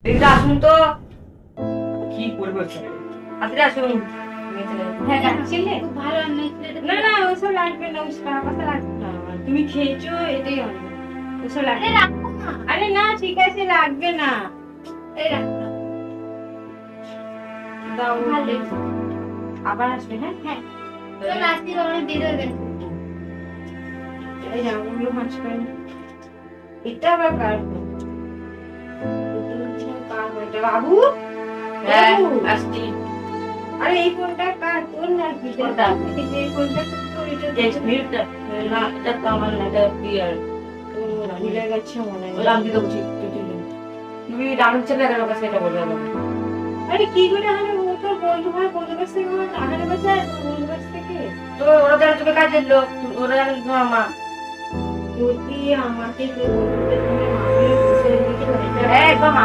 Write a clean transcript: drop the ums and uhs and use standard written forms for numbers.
দিদা আসুন তো। কি করবো আপনি আসুন। হ্যাঁ ছিলে খুব ভালো রান্না ছিল। না না ওসব লাগবে না, ওসব কথা লাগবে না। তুমি খেয়েছো এটাই অনেক, ওসব লাগবে না। আরে না ঠিক আছে লাগবে না। এই রাখো দাও। ভালো আবার আসবে। হ্যাঁ হ্যাঁ চল আজকে অনেক দেরি হয়ে গেছে। এই জামাগুলো ভাঁজ করে এটা আবার কার বাবু? হ্যাঁ বাবু আসছি। আরে এই ফোনটা কার? তোর নাকি? কোনটা? এই ফোনটা তো তোর, এটা এই মিনিটটা না, এটা তো আমার না, এটা ক্লিয়ার। তো ভুলে গেছে মনে হয়। বললাম দিতে বলছি তুমি ডাউন ছেলে কেন কাছে এটা বলে গেল। আরে কি করে হবে? ও তোর বন্ধু হয়, বন্ধুর কাছ থেকে আমার টাকা নেবে চায়, তোর বন্ধুর কাছ থেকে। তো ওরা জানে তুমি কাজের লোক, ওরা জানে তোমার মা। যদি আমাকে কেউ বলতে তুমি মাকে বুঝে দিতে, একদম